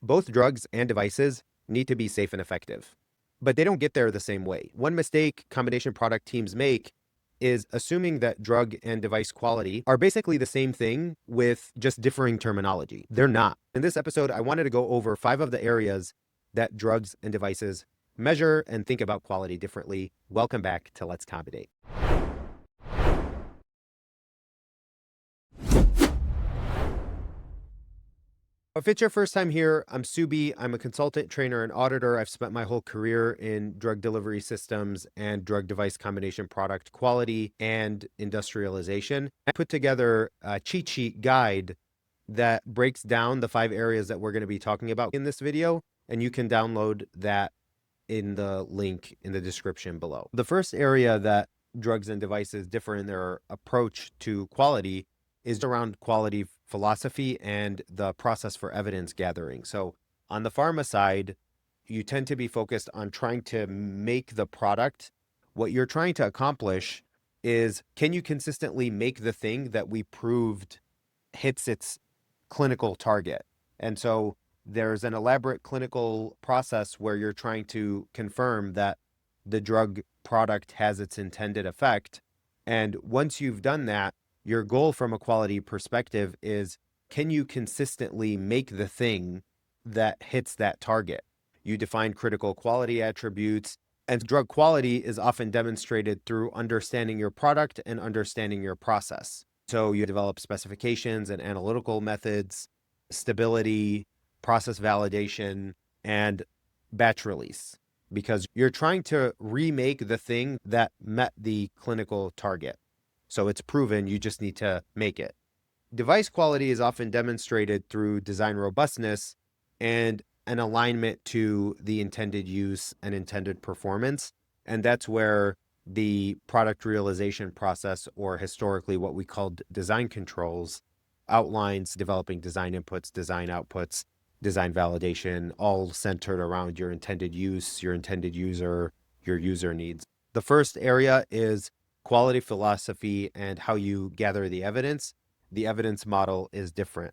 Both drugs and devices need to be safe and effective, but they don't get there the same way. One mistake combination product teams make is assuming that drug and device quality are basically the same thing with just differing terminology. They're not. In this episode, I wanted to go over 5 of the areas that drugs and devices measure and think about quality differently. Welcome back to Let's ComBinate. If it's your first time here, I'm Subi. I'm a consultant, trainer, and auditor. I've spent my whole career in drug delivery systems and drug device combination product quality and industrialization. I put together a cheat sheet guide that breaks down the 5 areas that we're going to be talking about in this video, and you can download that in the link in the description below. The first area that drugs and devices differ in their approach to quality is around quality philosophy and the process for evidence gathering. So on the pharma side, you tend to be focused on trying to make the product. What you're trying to accomplish is, can you consistently make the thing that we proved hits its clinical target? And so there's an elaborate clinical process where you're trying to confirm that the drug product has its intended effect. And once you've done that, your goal from a quality perspective is, can you consistently make the thing that hits that target? You define critical quality attributes, and drug quality is often demonstrated through understanding your product and understanding your process. So you develop specifications and analytical methods, stability, process validation, and batch release, because you're trying to remake the thing that met the clinical target. So it's proven, you just need to make it. Device quality is often demonstrated through design robustness and an alignment to the intended use and intended performance. And that's where the product realization process, or historically what we called design controls, outlines developing design inputs, design outputs, design validation, all centered around your intended use, your intended user, your user needs. The first area is quality philosophy and how you gather the evidence. The evidence model is different.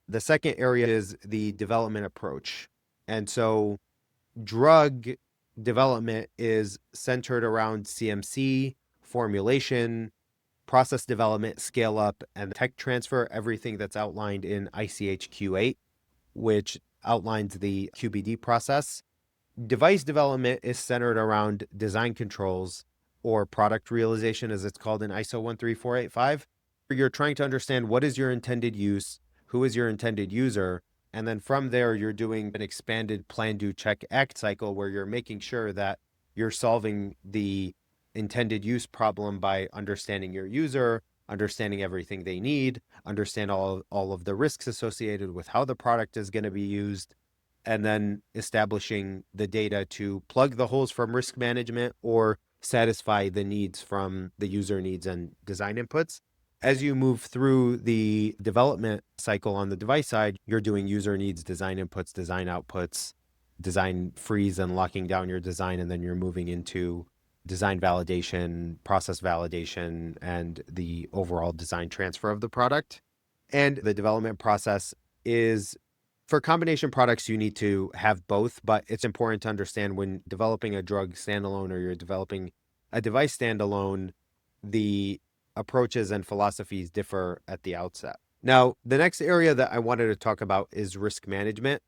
The second area is the development approach. And so drug development is centered around CMC, formulation, process development, scale up, and tech transfer, everything that's outlined in ICH Q8, which outlines the QBD process. Device development is centered around design controls, or product realization, as it's called in ISO 13485. You're trying to understand what is your intended use, who is your intended user, and then from there, you're doing an expanded plan, do, check, act cycle where you're making sure that you're solving the intended use problem by understanding your user, understanding everything they need, understand all of the risks associated with how the product is going to be used, and then establishing the data to plug the holes from risk management or satisfy the needs from the user needs and design inputs. As you move through the development cycle on the device side, you're doing user needs, design inputs, design outputs, design freeze and locking down your design, and then you're moving into design validation, process validation, and the overall design transfer of the product. And the development process is, for combination products, you need to have both, but it's important to understand when developing a drug standalone or you're developing a device standalone, the approaches and philosophies differ at the outset. Now, the next area that I wanted to talk about is risk management.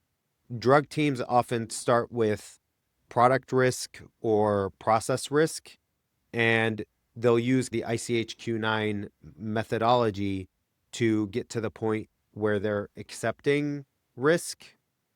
Drug teams often start with product risk or process risk, and they'll use the ICH Q9 methodology to get to the point where they're accepting risk,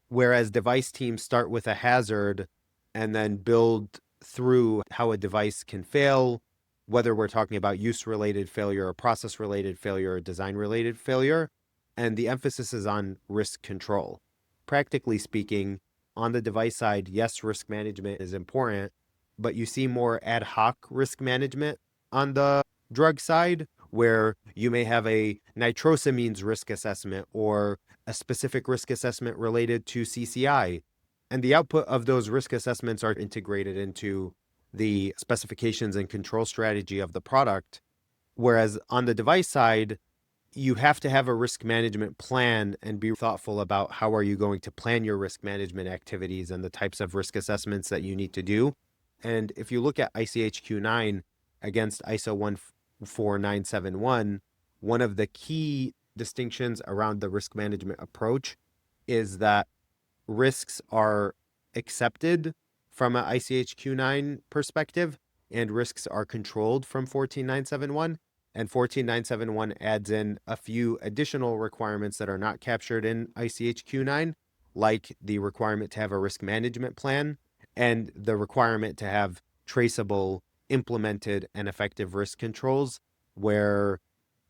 whereas device teams start with a hazard and then build through how a device can fail, whether we're talking about use-related failure or process-related failure or design-related failure, and the emphasis is on risk control. Practically speaking, on the device side, yes, risk management is important, but you see more ad hoc risk management on the drug side, where you may have a nitrosamines risk assessment or a specific risk assessment related to CCI. And the output of those risk assessments are integrated into the specifications and control strategy of the product. Whereas on the device side, you have to have a risk management plan and be thoughtful about how are you going to plan your risk management activities and the types of risk assessments that you need to do. And if you look at ICHQ-9 against ISO 14971, one of the key distinctions around the risk management approach is that risks are accepted from an ICHQ-9 perspective, and risks are controlled from 14971. And 14971 adds in a few additional requirements that are not captured in ICHQ-9, like the requirement to have a risk management plan and the requirement to have traceable, implemented, and effective risk controls, where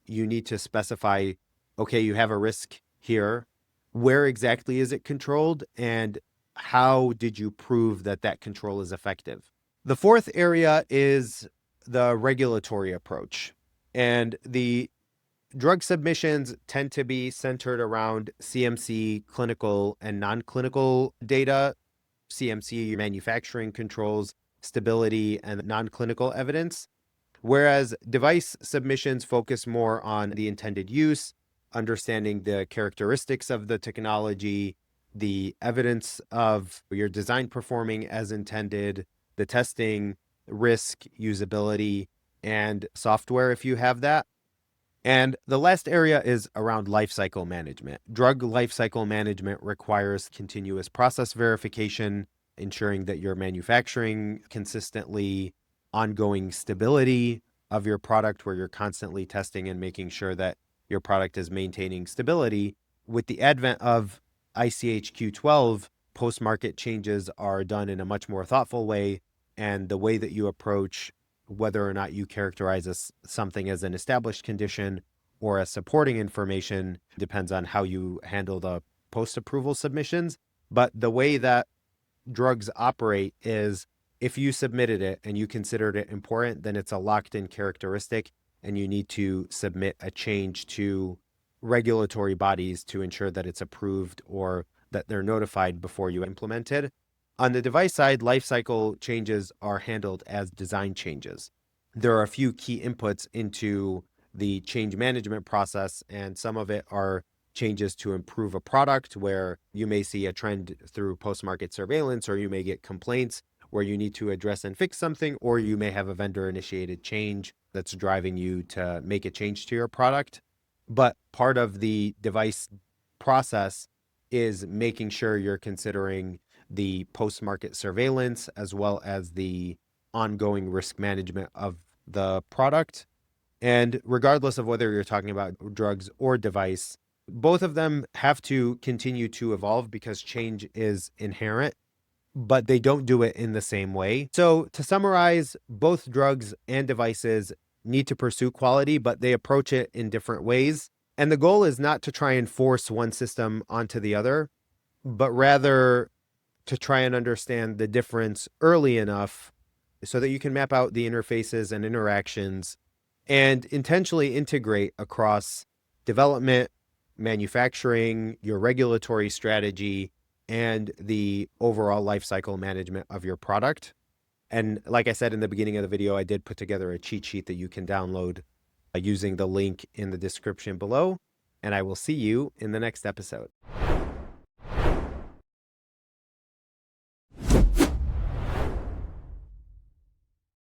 you need to specify, okay, you have a risk here. Where exactly is it controlled? And how did you prove that that control is effective? The fourth area is the regulatory approach. And the drug submissions tend to be centered around CMC, clinical, and non-clinical data. CMC, manufacturing controls, stability, and non-clinical evidence. Whereas device submissions focus more on the intended use, understanding the characteristics of the technology, the evidence of your design performing as intended, the testing, risk, usability, and software if you have that. And the last area is around lifecycle management. Drug lifecycle management requires continuous process verification, ensuring that you're manufacturing consistently, ongoing stability of your product, where you're constantly testing and making sure that your product is maintaining stability. With the advent of ICHQ-12, post-market changes are done in a much more thoughtful way, and the way that you approach whether or not you characterize something as an established condition or as supporting information depends on how you handle the post-approval submissions. But the way that drugs operate is if you submitted it and you considered it important, then it's a locked-in characteristic, and you need to submit a change to regulatory bodies to ensure that it's approved or that they're notified before you implement it. On the device side, lifecycle changes are handled as design changes. There are a few key inputs into the change management process, and some of it are changes to improve a product where you may see a trend through post-market surveillance, or you may get complaints where you need to address and fix something, or you may have a vendor-initiated change that's driving you to make a change to your product. But part of the device process is making sure you're considering the post-market surveillance as well as the ongoing risk management of the product. And regardless of whether you're talking about drugs or device, both of them have to continue to evolve because change is inherent, but they don't do it in the same way. So to summarize, both drugs and devices need to pursue quality, but they approach it in different ways. And the goal is not to try and force one system onto the other, but rather to try and understand the difference early enough so that you can map out the interfaces and interactions and intentionally integrate across development, manufacturing, your regulatory strategy, and the overall lifecycle management of your product. And like I said in the beginning of the video, I did put together a cheat sheet that you can download using the link in the description below. And I will see you in the next episode.